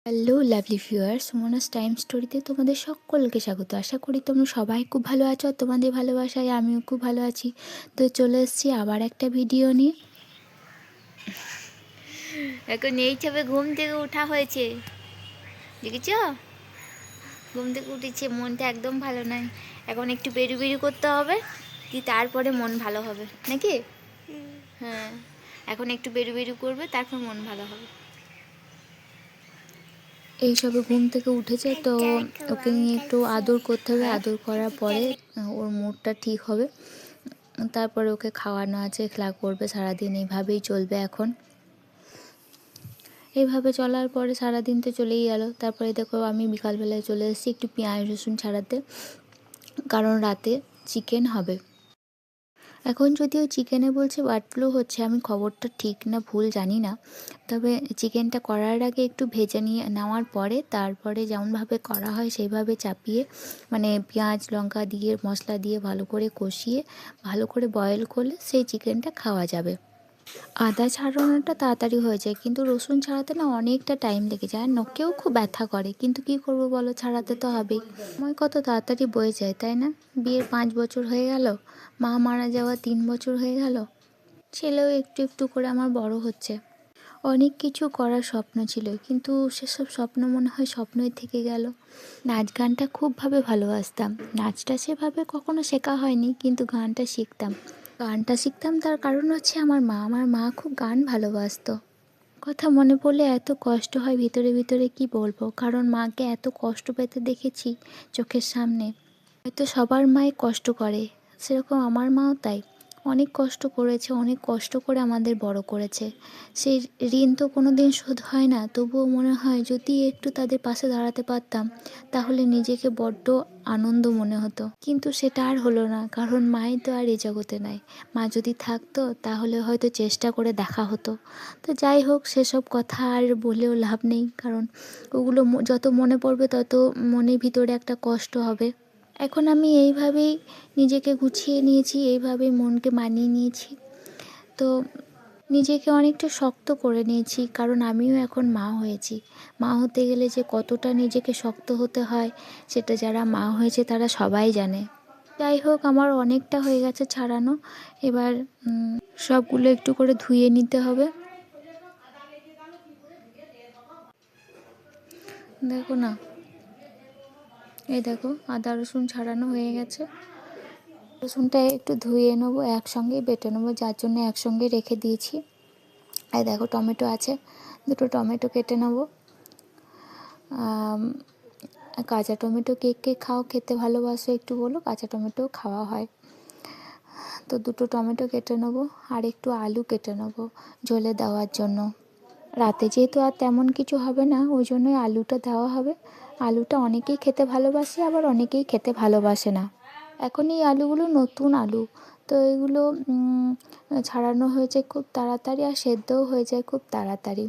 Hello lovely viewers, Sumana's time স্টোরিতে তোমাদের সকলকে স্বাগত। আশা করি তোমরা সবাই খুব ভালো আছো, আর তোমাদের ভালোবাসায় আমিও খুব ভালো আছি। তো চলে এসেছি আবার একটা ভিডিও নিয়ে। এখন এই ছবে ঘুম থেকে ওঠা হয়েছে, দেখেছ? ঘুম থেকে উঠেছে, মনটা একদম ভালো নয়। এখন একটু বেরু বেরু করতে হবে, কি তারপরে মন ভালো হবে নাকি? হ্যাঁ, এখন একটু বেরু বেরু করবে, তারপর মন ভালো হবে। এই সবে ঘুম থেকে উঠেছে, তো ওকে নিয়ে একটু আদর করতে হবে। আদর করার পরে ওর মুডটা ঠিক হবে, তারপরে ওকে খাওয়ানো আছে, খেলা করবে, সারাদিন এইভাবেই চলবে। এখন এইভাবে চলার পরে সারাদিন তো চলেই গেল। তারপরে দেখো আমি বিকালবেলায় চলে এসেছি একটু পেঁয়াজ রসুন ছাড়াতে, কারণ রাতে চিকেন হবে। এখন যদিও চিকেনে বলছে বার্ড ফ্লু হচ্ছে, আমি খবরটা ঠিক না ভুল জানি না। তবে চিকেনটা করার আগে একটু ভেজে নিয়ে নেওয়ার পরে তারপরে যেমনভাবে করা হয় সেইভাবে চাপিয়ে, মানে পেঁয়াজ লঙ্কা দিয়ে মশলা দিয়ে ভালো করে কষিয়ে ভালো করে বয়েল করলে সেই চিকেনটা খাওয়া যাবে। আদা ছাড়ানোটা তাড়াতাড়ি হয়ে যায়, কিন্তু রসুন ছাড়াতে না অনেকটা টাইম লেগে যায়, আর নখেও খুব ব্যথা করে। কিন্তু কি করব বলো, ছাড়াতে তো হবেই। সময় কত তাড়াতাড়ি বয়ে যায়, তাই না? বিয়ের 5 বছর হয়ে গেল, মা মারা যাওয়া 3 বছর হয়ে গেল, ছেলেও একটু একটু করে আমার বড় হচ্ছে। অনেক কিছু করার স্বপ্ন ছিল, কিন্তু সেসব স্বপ্ন মনে হয় স্বপ্নই থেকে গেল। নাচ গানটা খুবভাবে ভালোবাসতাম, নাচটা সেভাবে কখনো শেখা হয়নি, কিন্তু গানটা শিখতাম। গানটা শিখতাম তার কারণ হচ্ছে আমার মা খুব গান ভালোবাসতো। কথা মনে পড়লে এত কষ্ট হয় ভিতরে ভিতরে, কি বলবো। কারণ মাকে এত কষ্ট পেতে দেখেছি চোখের সামনে। হয়তো সবার মাই কষ্ট করে, সেরকম আমার মাও তাই। অনেক কষ্ট করেছে, অনেক কষ্ট করে আমাদের বড় করেছে। সেই ঋণ তো কোনো দিন শোধ হয় না, তবুও মনে হয় যদি একটু তাদের পাশে দাঁড়াতে পারতাম তাহলে নিজেকে বড্ড আনন্দ মনে হতো। কিন্তু সেটা আর হলো না, কারণ মাই তো আর এই জগতে নাই। মা যদি থাকতো তাহলে হয়তো চেষ্টা করে দেখা হতো। তো যাই হোক, সেসব কথা আর বলেও লাভ নেই, কারণ ওগুলো যত মনে পড়বে তত মনের ভিতরে একটা কষ্ট হবে। এখন আমি এইভাবেই নিজেকে গুছিয়ে নিয়েছি, এইভাবেই মনকে মানিয়ে নিয়েছি। তো নিজেকে অনেকটা শক্ত করে নিয়েছি, কারণ আমিও এখন মা হয়েছি। মা হতে গেলে যে কতটা নিজেকে শক্ত হতে হয় সেটা যারা মা হয়েছে তারা সবাই জানে। যাই হোক, আমার অনেকটা হয়ে গেছে ছাড়ানো। এবার সবগুলো একটু করে ধুয়ে নিতে হবে। দেখো না, এই দেখো আদা রসুন ছাড়ানো হয়ে গেছে। রসুনটা একটু ধুয়ে নেবো, একসঙ্গেই বেটে নেবো, যার জন্য একসঙ্গে রেখে দিয়েছি। আর দেখো টমেটো আছে, দুটো টমেটো কেটে নেবো। কাঁচা টমেটো কে কে খাও, খেতে ভালোবাসো একটু বলো, কাঁচা টমেটোও খাওয়া হয়। তো দুটো টমেটো কেটে নেবো, আর একটু আলু কেটে নেবো ঝোলে দেওয়ার জন্য। রাতে যেহেতু আর তেমন কিছু হবে না, ওই জন্যই আলুটা দেওয়া হবে। আলুটা অনেকেই খেতে ভালোবাসে, আবার অনেকেই খেতে ভালোবাসে না। এখন এই আলুগুলো নতুন আলু, তো এগুলো ছাড়ানো হয়েছে খুব তাড়াতাড়ি, আর সেদ্ধও হয়ে যায় খুব তাড়াতাড়ি।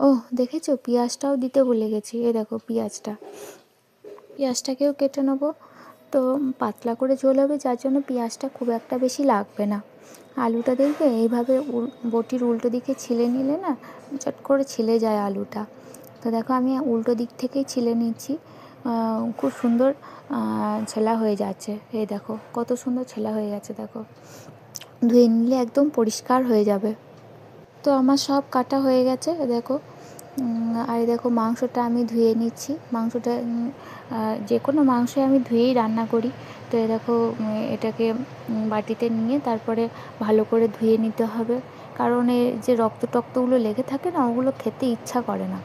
ওহ, দেখেছো পেঁয়াজটাও দিতে ভুলে গেছি, এ দেখো পেঁয়াজটাকেও কেটে নেবো। তো পাতলা করে ঝোল হবে, যার জন্য পেঁয়াজটা খুব একটা বেশি লাগবে না। আলুটা দেখবে এইভাবে বটির উল্টো দিকে ছিলে নিলে না চট করে ছিলে যায় আলুটা। তো দেখো আমি উল্টো দিক থেকেই ছিলে নিচ্ছি, খুব সুন্দর ছেলা হয়ে যাচ্ছে। এই দেখো কত সুন্দর ছেলা হয়ে গেছে, দেখো ধুয়ে নিলে একদম পরিষ্কার হয়ে যাবে। তো আমার সব কাটা হয়ে গেছে দেখো। আর দেখো মাংসটা আমি ধুয়ে নিচ্ছি। মাংসটা যে কোনো মাংসই আমি ধুয়েই রান্না করি। তো এই দেখো এটাকে বাটিতে নিয়ে তারপরে ভালো করে ধুয়ে নিতে হবে, কারণ এর যে রক্ত টক্তগুলো লেগে থাকে না, ওগুলো খেতে ইচ্ছা করে না।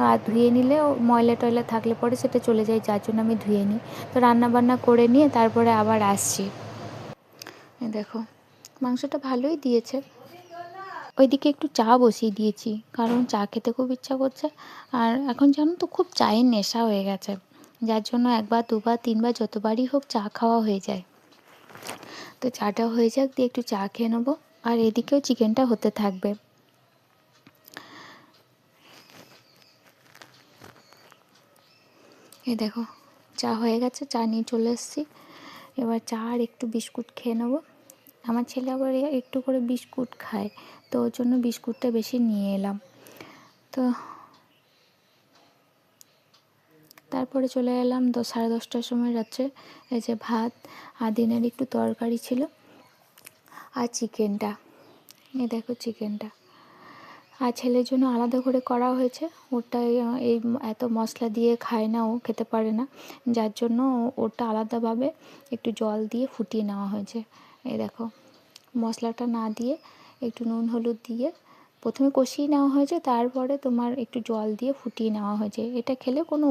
আর ধুয়ে নিলেও ময়লা টয়লা থাকলে পরে সেটা চলে যায়, যার জন্য আমি ধুয়ে নিই। তো রান্না বান্না করে নিয়ে তারপরে আবার আসছি। দেখো মাংসটা ভালোই দিয়েছে। ওইদিকে একটু চা বসিয়ে দিয়েছি, কারণ চা খেতে খুব ইচ্ছা করছে। আর এখন জানো তো খুব চায়ের নেশা হয়ে গেছে, যার জন্য একবার দুবার তিনবার যতবারই হোক চা খাওয়া হয়ে যায়। তো চাটা হয়ে যাক, দিয়ে একটু চা খেয়ে নেবো, আর এদিকেও চিকেনটা হতে থাকবে। এই দেখো চা হয়ে গেছে, চা নিয়ে চলে এসেছি। এবার চা আর একটু বিস্কুট খেয়ে নেবো। আমার ছেলে আবার একটু করে বিস্কুট খায়, তো ওর জন্য বিস্কুটটা বেশি নিয়ে এলাম। তো তারপরে চলে এলাম 10, সাড়ে 10টার সময় রাত্রে। এই যে ভাত আর দিনের একটু তরকারি ছিল আর চিকেনটা, এই দেখো চিকেনটা। আর ছেলের জন্য আলাদা করে করা হয়েছে, ওটা এই এত মশলা দিয়ে খায় না, ও খেতে পারে না, যার জন্য ওটা আলাদাভাবে একটু জল দিয়ে ফুটিয়ে নেওয়া হয়েছে। এই দেখো মশলাটা না দিয়ে একটু নুন হলুদ দিয়ে প্রথমে কষিয়ে নেওয়া হয়েছে, তারপরে তোমার একটু জল দিয়ে ফুটিয়ে নেওয়া হয়েছে। এটা খেলে কোনো